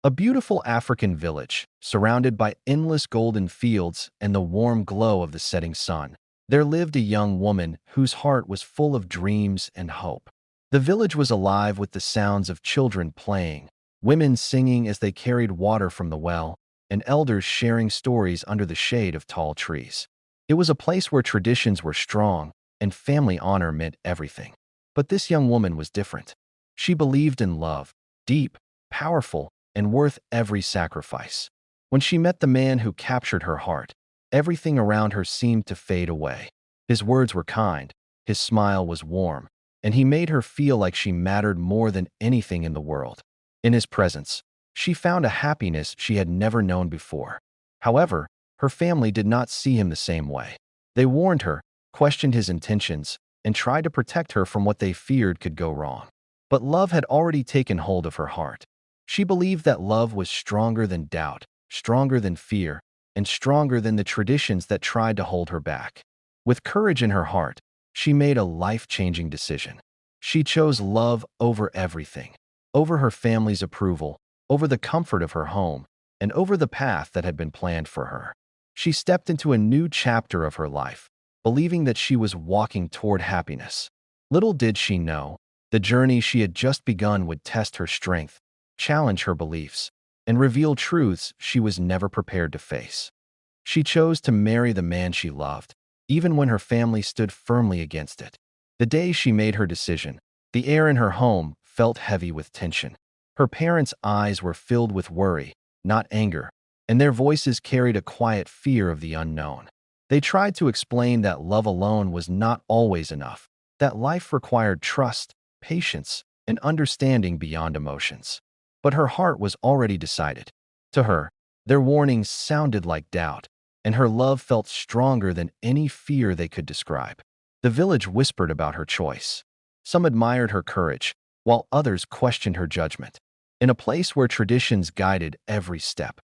A beautiful African village, surrounded by endless golden fields and the warm glow of the setting sun. There lived a young woman whose heart was full of dreams and hope. The village was alive with the sounds of children playing, women singing as they carried water from the well, and elders sharing stories under the shade of tall trees. It was a place where traditions were strong and family honor meant everything. But this young woman was different. She believed in love, deep, powerful, and worth every sacrifice. When she met the man who captured her heart, everything around her seemed to fade away. His words were kind, his smile was warm, and he made her feel like she mattered more than anything in the world. In his presence, she found a happiness she had never known before. However, her family did not see him the same way. They warned her, questioned his intentions, and tried to protect her from what they feared could go wrong. But love had already taken hold of her heart. She believed that love was stronger than doubt, stronger than fear, and stronger than the traditions that tried to hold her back. With courage in her heart, she made a life-changing decision. She chose love over everything, over her family's approval, over the comfort of her home, and over the path that had been planned for her. She stepped into a new chapter of her life, believing that she was walking toward happiness. Little did she know, the journey she had just begun would test her strength, challenge her beliefs, and reveal truths she was never prepared to face. She chose to marry the man she loved, even when her family stood firmly against it. The day she made her decision, the air in her home felt heavy with tension. Her parents' eyes were filled with worry, not anger, and their voices carried a quiet fear of the unknown. They tried to explain that love alone was not always enough, that life required trust, patience, and understanding beyond emotions. But her heart was already decided. To her, their warnings sounded like doubt, and her love felt stronger than any fear they could describe. The village whispered about her choice. Some admired her courage, while others questioned her judgment. In a place where traditions guided every step,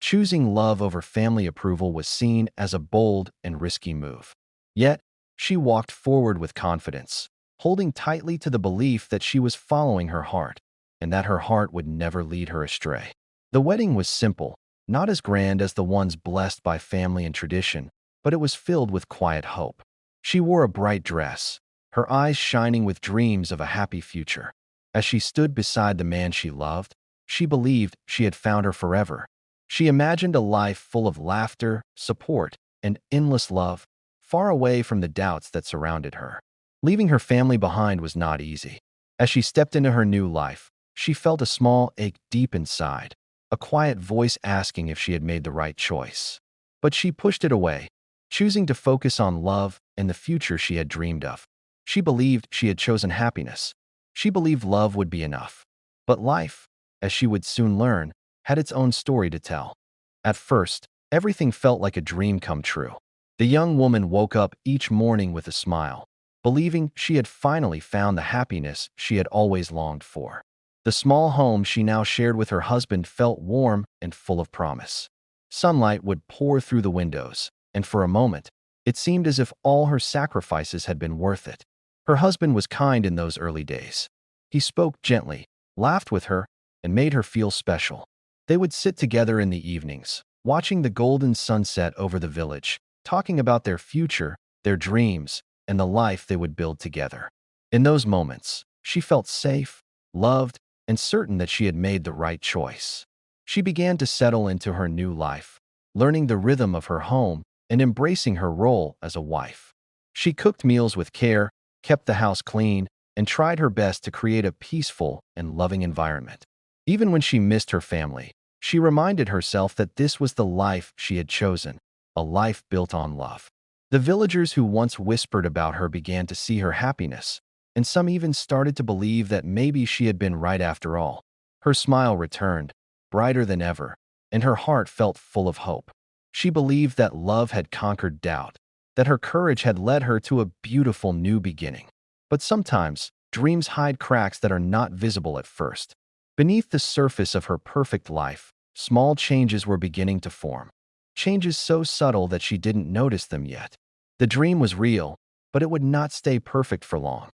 choosing love over family approval was seen as a bold and risky move. Yet, she walked forward with confidence, holding tightly to the belief that she was following her heart, and that her heart would never lead her astray. The wedding was simple, not as grand as the ones blessed by family and tradition, but it was filled with quiet hope. She wore a bright dress, her eyes shining with dreams of a happy future. As she stood beside the man she loved, she believed she had found her forever. She imagined a life full of laughter, support, and endless love, far away from the doubts that surrounded her. Leaving her family behind was not easy. As she stepped into her new life, she felt a small ache deep inside, a quiet voice asking if she had made the right choice. But she pushed it away, choosing to focus on love and the future she had dreamed of. She believed she had chosen happiness. She believed love would be enough. But life, as she would soon learn, had its own story to tell. At first, everything felt like a dream come true. The young woman woke up each morning with a smile, believing she had finally found the happiness she had always longed for. The small home she now shared with her husband felt warm and full of promise. Sunlight would pour through the windows, and for a moment, it seemed as if all her sacrifices had been worth it. Her husband was kind in those early days. He spoke gently, laughed with her, and made her feel special. They would sit together in the evenings, watching the golden sunset over the village, talking about their future, their dreams, and the life they would build together. In those moments, she felt safe, loved, and certain that she had made the right choice. She began to settle into her new life, learning the rhythm of her home and embracing her role as a wife. She cooked meals with care, kept the house clean, and tried her best to create a peaceful and loving environment. Even when she missed her family, she reminded herself that this was the life she had chosen, a life built on love. The villagers who once whispered about her began to see her happiness, and some even started to believe that maybe she had been right after all. Her smile returned, brighter than ever, and her heart felt full of hope. She believed that love had conquered doubt, that her courage had led her to a beautiful new beginning. But sometimes, dreams hide cracks that are not visible at first. Beneath the surface of her perfect life, small changes were beginning to form. Changes so subtle that she didn't notice them yet. The dream was real, but it would not stay perfect for long.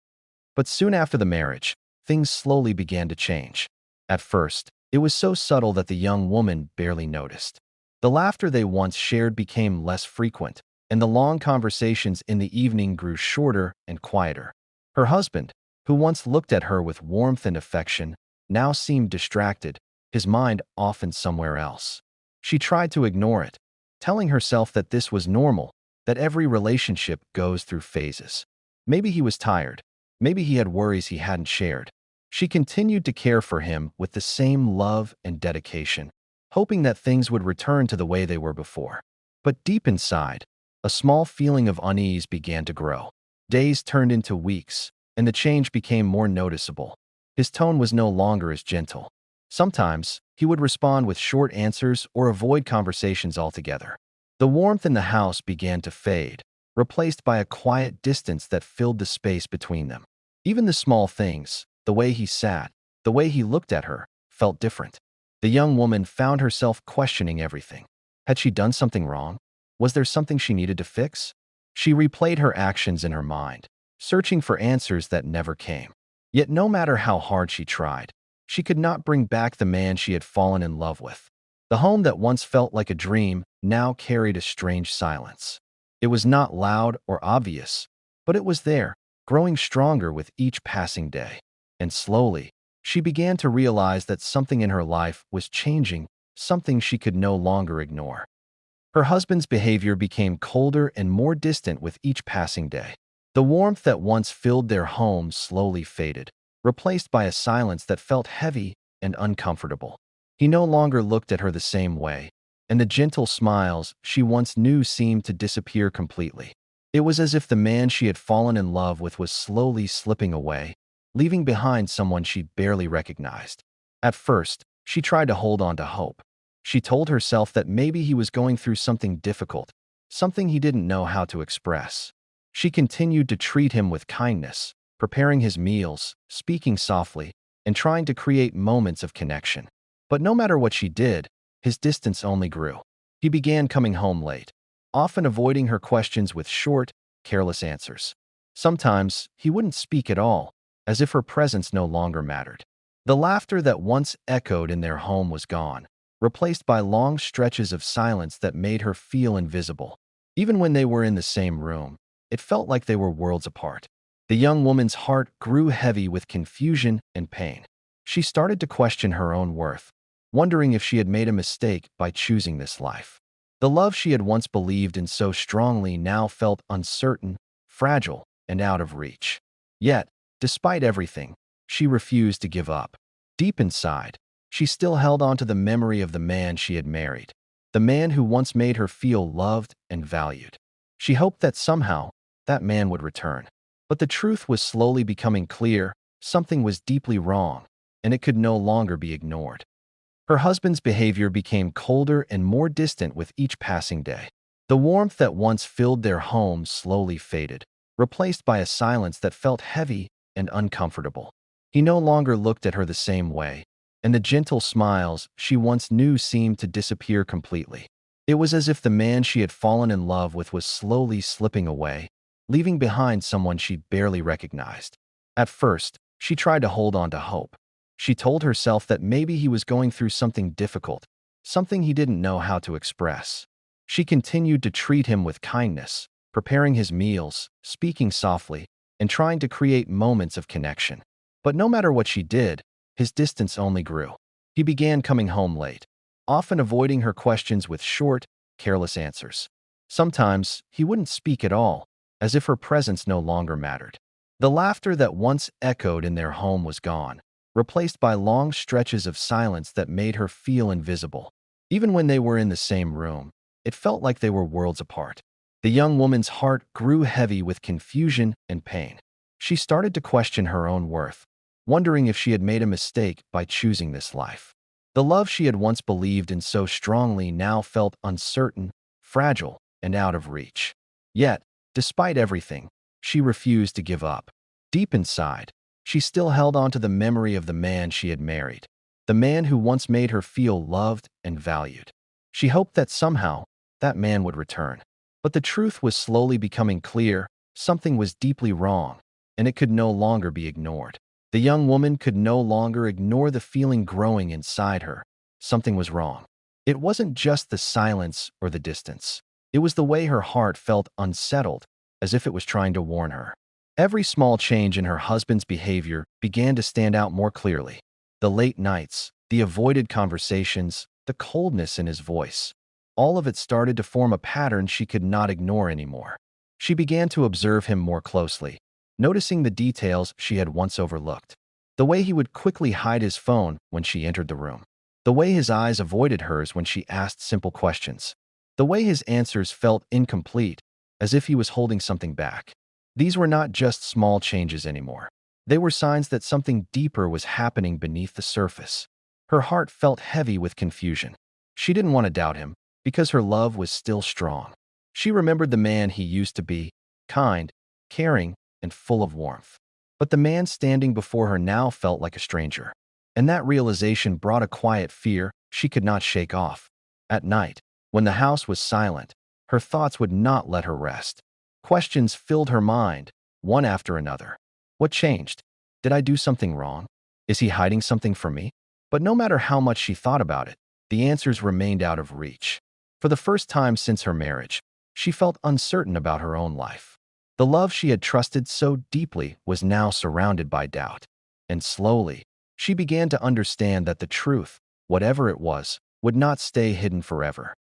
But soon after the marriage, things slowly began to change. At first, It was so subtle that the young woman barely noticed. The laughter they once shared became less frequent, and the long conversations in the evening grew shorter and quieter. Her husband, who once looked at her with warmth and affection, now seemed distracted, his mind often somewhere else. She tried to ignore it, telling herself that this was normal, that every relationship goes through phases. Maybe he was tired. Maybe he had worries he hadn't shared. She continued to care for him with the same love and dedication, hoping that things would return to the way they were before. But deep inside, a small feeling of unease began to grow. Days turned into weeks, and the change became more noticeable. His tone was no longer as gentle. Sometimes, he would respond with short answers or avoid conversations altogether. The warmth in the house began to fade, replaced by a quiet distance that filled the space between them. Even the small things, the way he sat, the way he looked at her, felt different. The young woman found herself questioning everything. Had she done something wrong? Was there something she needed to fix? She replayed her actions in her mind, searching for answers that never came. Yet no matter how hard she tried, she could not bring back the man she had fallen in love with. The home that once felt like a dream now carried a strange silence. It was not loud or obvious, but it was there, growing stronger with each passing day. And slowly, she began to realize that something in her life was changing, something she could no longer ignore. Her husband's behavior became colder and more distant with each passing day. The warmth that once filled their home slowly faded, replaced by a silence that felt heavy and uncomfortable. He no longer looked at her the same way, and the gentle smiles she once knew seemed to disappear completely. It was as if the man she had fallen in love with was slowly slipping away, leaving behind someone she barely recognized. At first, she tried to hold on to hope. She told herself that maybe he was going through something difficult, something he didn't know how to express. She continued to treat him with kindness, preparing his meals, speaking softly, and trying to create moments of connection. But no matter what she did, his distance only grew. He began coming home late, often avoiding her questions with short, careless answers. Sometimes, he wouldn't speak at all, as if her presence no longer mattered. The laughter that once echoed in their home was gone, replaced by long stretches of silence that made her feel invisible. Even when they were in the same room, it felt like they were worlds apart. The young woman's heart grew heavy with confusion and pain. She started to question her own worth, wondering if she had made a mistake by choosing this life. The love she had once believed in so strongly now felt uncertain, fragile, and out of reach. Yet, despite everything, she refused to give up. Deep inside, she still held on to the memory of the man she had married, the man who once made her feel loved and valued. She hoped that somehow, that man would return. But the truth was slowly becoming clear. Something was deeply wrong, and it could no longer be ignored. Her husband's behavior became colder and more distant with each passing day. The warmth that once filled their home slowly faded, replaced by a silence that felt heavy and uncomfortable. He no longer looked at her the same way, and the gentle smiles she once knew seemed to disappear completely. It was as if the man she had fallen in love with was slowly slipping away, leaving behind someone she barely recognized. At first, she tried to hold on to hope. She told herself that maybe he was going through something difficult, something he didn't know how to express. She continued to treat him with kindness, preparing his meals, speaking softly, and trying to create moments of connection. But no matter what she did, his distance only grew. He began coming home late, often avoiding her questions with short, careless answers. Sometimes, he wouldn't speak at all, as if her presence no longer mattered. The laughter that once echoed in their home was gone, replaced by long stretches of silence that made her feel invisible. Even when they were in the same room, it felt like they were worlds apart. The young woman's heart grew heavy with confusion and pain. She started to question her own worth, wondering if she had made a mistake by choosing this life. The love she had once believed in so strongly now felt uncertain, fragile, and out of reach. Yet, despite everything, she refused to give up. Deep inside, she still held on to the memory of the man she had married, the man who once made her feel loved and valued. She hoped that somehow, that man would return. But the truth was slowly becoming clear. Something was deeply wrong, and it could no longer be ignored. The young woman could no longer ignore the feeling growing inside her. Something was wrong. It wasn't just the silence or the distance. It was the way her heart felt unsettled, as if it was trying to warn her. Every small change in her husband's behavior began to stand out more clearly. The late nights, the avoided conversations, the coldness in his voice. All of it started to form a pattern she could not ignore anymore. She began to observe him more closely, noticing the details she had once overlooked. The way he would quickly hide his phone when she entered the room. The way his eyes avoided hers when she asked simple questions. The way his answers felt incomplete, as if he was holding something back. These were not just small changes anymore. They were signs that something deeper was happening beneath the surface. Her heart felt heavy with confusion. She didn't want to doubt him, because her love was still strong. She remembered the man he used to be, kind, caring, and full of warmth. But the man standing before her now felt like a stranger. And that realization brought a quiet fear she could not shake off. At night, when the house was silent, her thoughts would not let her rest. Questions filled her mind, one after another. What changed? Did I do something wrong? Is he hiding something from me? But no matter how much she thought about it, the answers remained out of reach. For the first time since her marriage, she felt uncertain about her own life. The love she had trusted so deeply was now surrounded by doubt. And slowly, she began to understand that the truth, whatever it was, would not stay hidden forever.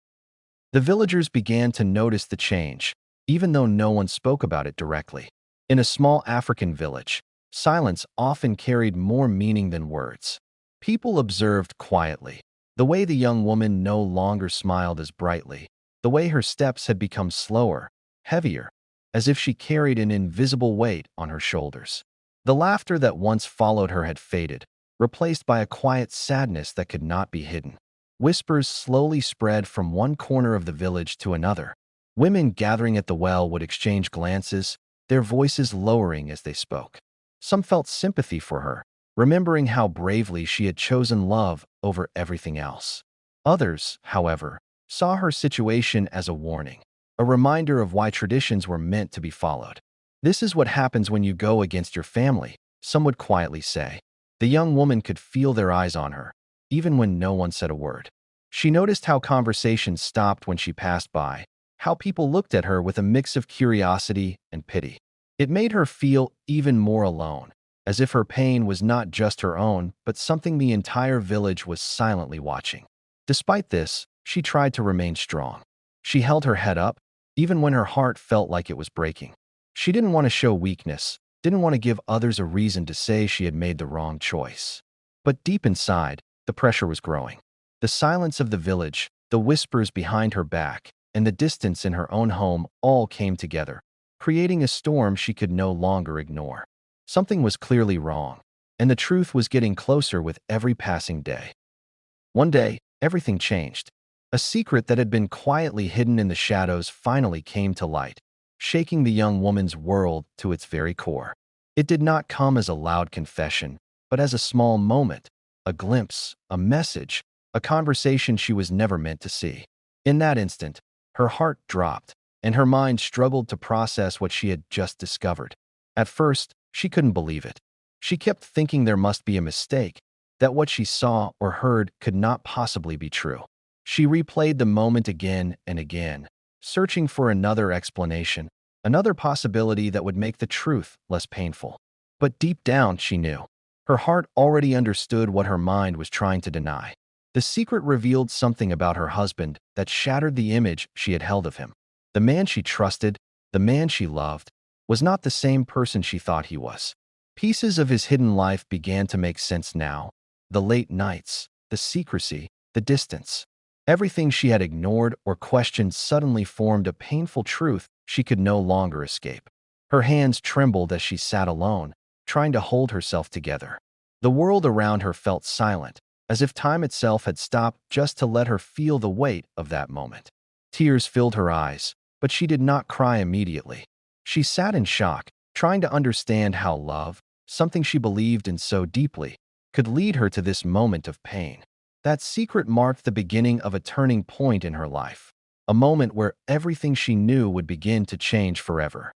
The villagers began to notice the change, even though no one spoke about it directly. In a small African village, silence often carried more meaning than words. People observed quietly. The way the young woman no longer smiled as brightly. The way her steps had become slower, heavier, as if she carried an invisible weight on her shoulders. The laughter that once followed her had faded, replaced by a quiet sadness that could not be hidden. Whispers slowly spread from one corner of the village to another. Women gathering at the well would exchange glances, their voices lowering as they spoke. Some felt sympathy for her, remembering how bravely she had chosen love over everything else. Others, however, saw her situation as a warning, a reminder of why traditions were meant to be followed. This is what happens when you go against your family, some would quietly say. The young woman could feel their eyes on her, even when no one said a word. She noticed how conversations stopped when she passed by, how people looked at her with a mix of curiosity and pity. It made her feel even more alone, as if her pain was not just her own, but something the entire village was silently watching. Despite this, she tried to remain strong. She held her head up, even when her heart felt like it was breaking. She didn't want to show weakness, didn't want to give others a reason to say she had made the wrong choice. But deep inside, the pressure was growing. The silence of the village, the whispers behind her back, and the distance in her own home all came together, creating a storm she could no longer ignore. Something was clearly wrong, and the truth was getting closer with every passing day. One day, everything changed. A secret that had been quietly hidden in the shadows finally came to light, shaking the young woman's world to its very core. It did not come as a loud confession, but as a small moment, a glimpse, a message, a conversation she was never meant to see. In that instant, her heart dropped, and her mind struggled to process what she had just discovered. At first, she couldn't believe it. She kept thinking there must be a mistake, that what she saw or heard could not possibly be true. She replayed the moment again and again, searching for another explanation, another possibility that would make the truth less painful. But deep down, she knew. Her heart already understood what her mind was trying to deny. The secret revealed something about her husband that shattered the image she had held of him. The man she trusted, the man she loved, was not the same person she thought he was. Pieces of his hidden life began to make sense now. The late nights, the secrecy, the distance. Everything she had ignored or questioned suddenly formed a painful truth she could no longer escape. Her hands trembled as she sat alone, trying to hold herself together. The world around her felt silent, as if time itself had stopped just to let her feel the weight of that moment. Tears filled her eyes, but she did not cry immediately. She sat in shock, trying to understand how love, something she believed in so deeply, could lead her to this moment of pain. That secret marked the beginning of a turning point in her life, a moment where everything she knew would begin to change forever.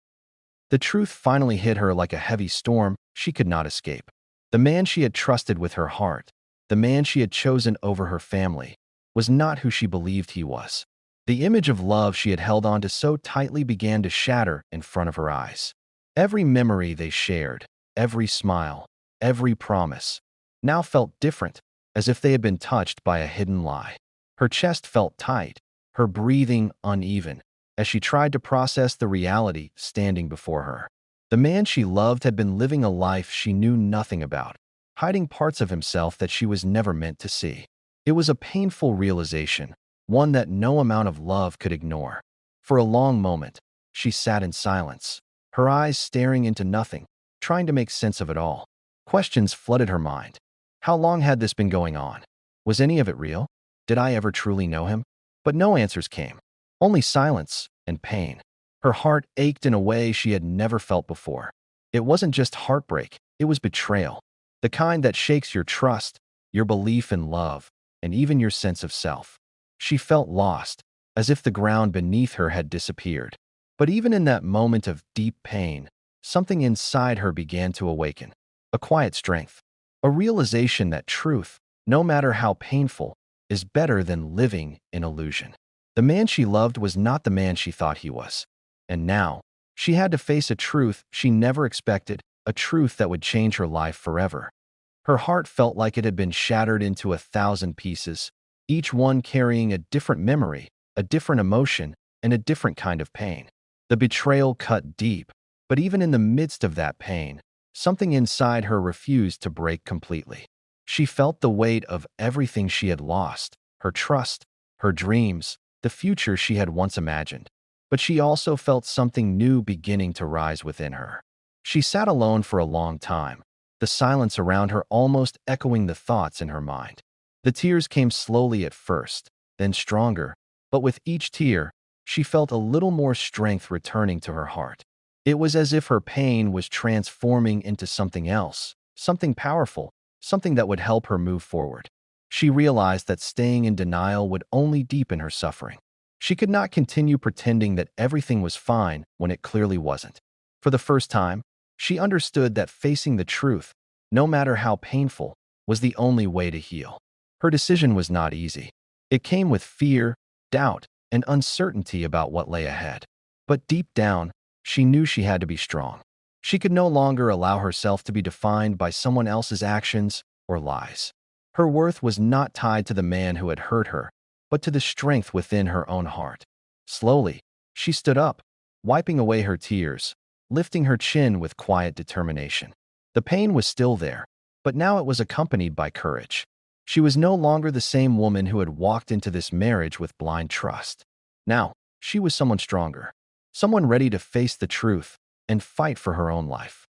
The truth finally hit her like a heavy storm she could not escape. The man she had trusted with her heart, the man she had chosen over her family, was not who she believed he was. The image of love she had held on to so tightly began to shatter in front of her eyes. Every memory they shared, every smile, every promise, now felt different, as if they had been touched by a hidden lie. Her chest felt tight, her breathing uneven, as she tried to process the reality standing before her. The man she loved had been living a life she knew nothing about, hiding parts of himself that she was never meant to see. It was a painful realization, one that no amount of love could ignore. For a long moment, she sat in silence, her eyes staring into nothing, trying to make sense of it all. Questions flooded her mind. How long had this been going on? Was any of it real? Did I ever truly know him? But no answers came. Only silence and pain. Her heart ached in a way she had never felt before. It wasn't just heartbreak, it was betrayal. The kind that shakes your trust, your belief in love, and even your sense of self. She felt lost, as if the ground beneath her had disappeared. But even in that moment of deep pain, something inside her began to awaken. A quiet strength. A realization that truth, no matter how painful, is better than living in illusion. The man she loved was not the man she thought he was. And now, she had to face a truth she never expected, a truth that would change her life forever. Her heart felt like it had been shattered into 1,000 pieces, each one carrying a different memory, a different emotion, and a different kind of pain. The betrayal cut deep, but even in the midst of that pain, something inside her refused to break completely. She felt the weight of everything she had lost, her trust, her dreams, the future she had once imagined. But she also felt something new beginning to rise within her. She sat alone for a long time, the silence around her almost echoing the thoughts in her mind. The tears came slowly at first, then stronger, but with each tear, she felt a little more strength returning to her heart. It was as if her pain was transforming into something else, something powerful, something that would help her move forward. She realized that staying in denial would only deepen her suffering. She could not continue pretending that everything was fine when it clearly wasn't. For the first time, she understood that facing the truth, no matter how painful, was the only way to heal. Her decision was not easy. It came with fear, doubt, and uncertainty about what lay ahead. But deep down, she knew she had to be strong. She could no longer allow herself to be defined by someone else's actions or lies. Her worth was not tied to the man who had hurt her, but to the strength within her own heart. Slowly, she stood up, wiping away her tears, lifting her chin with quiet determination. The pain was still there, but now it was accompanied by courage. She was no longer the same woman who had walked into this marriage with blind trust. Now, she was someone stronger, someone ready to face the truth and fight for her own life.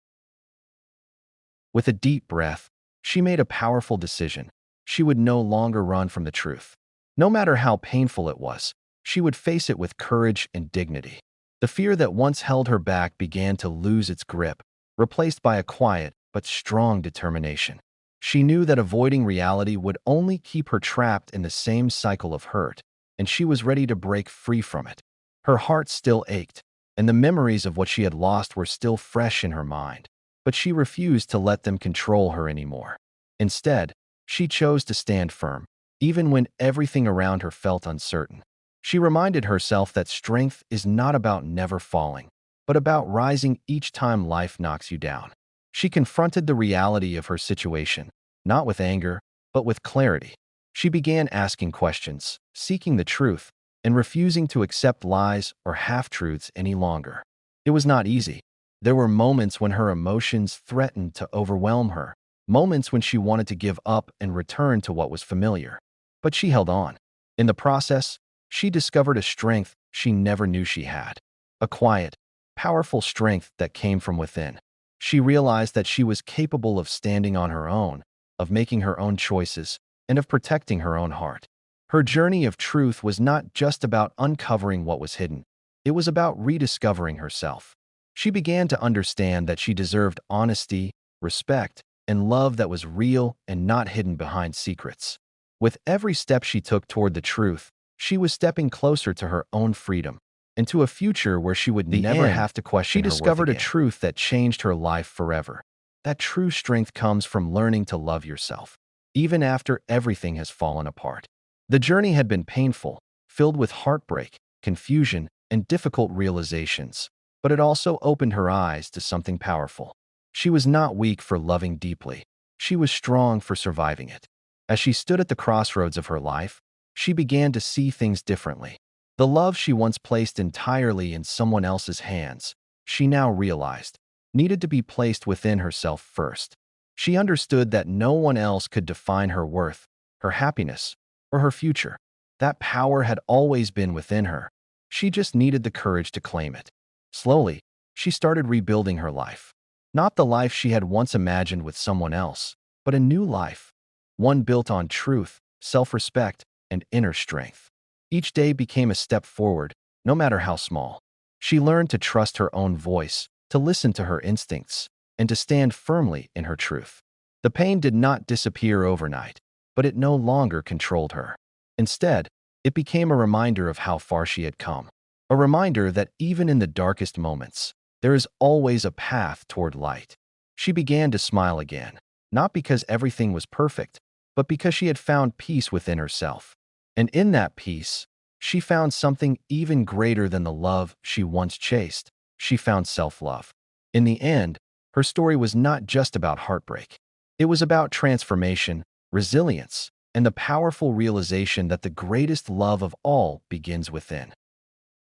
With a deep breath, she made a powerful decision. She would no longer run from the truth. No matter how painful it was, she would face it with courage and dignity. The fear that once held her back began to lose its grip, replaced by a quiet but strong determination. She knew that avoiding reality would only keep her trapped in the same cycle of hurt, and she was ready to break free from it. Her heart still ached, and the memories of what she had lost were still fresh in her mind, but she refused to let them control her anymore. Instead, she chose to stand firm, even when everything around her felt uncertain. She reminded herself that strength is not about never falling, but about rising each time life knocks you down. She confronted the reality of her situation, not with anger, but with clarity. She began asking questions, seeking the truth, and refusing to accept lies or half-truths any longer. It was not easy. There were moments when her emotions threatened to overwhelm her, moments when she wanted to give up and return to what was familiar. But she held on. In the process, she discovered a strength she never knew she had. A quiet, powerful strength that came from within. She realized that she was capable of standing on her own, of making her own choices, and of protecting her own heart. Her journey of truth was not just about uncovering what was hidden. It was about rediscovering herself. She began to understand that she deserved honesty, respect, and love that was real and not hidden behind secrets. With every step she took toward the truth, she was stepping closer to her own freedom, and to a future where she would never have to question her worth again. She discovered a truth that changed her life forever. that true strength comes from learning to love yourself, even after everything has fallen apart. The journey had been painful, filled with heartbreak, confusion, and difficult realizations, but it also opened her eyes to something powerful. She was not weak for loving deeply. She was strong for surviving it. As she stood at the crossroads of her life, she began to see things differently. The love she once placed entirely in someone else's hands, she now realized, needed to be placed within herself first. She understood that no one else could define her worth, her happiness, or her future. That power had always been within her. She just needed the courage to claim it. Slowly, she started rebuilding her life. Not the life she had once imagined with someone else, but a new life, one built on truth, self-respect, and inner strength. Each day became a step forward, no matter how small. She learned to trust her own voice, to listen to her instincts, and to stand firmly in her truth. The pain did not disappear overnight, but it no longer controlled her. Instead, it became a reminder of how far she had come. A reminder that even in the darkest moments, there is always a path toward light. She began to smile again, not because everything was perfect, but because she had found peace within herself. And in that peace, she found something even greater than the love she once chased. She found self-love. In the end, her story was not just about heartbreak. It was about transformation, resilience, and the powerful realization that the greatest love of all begins within.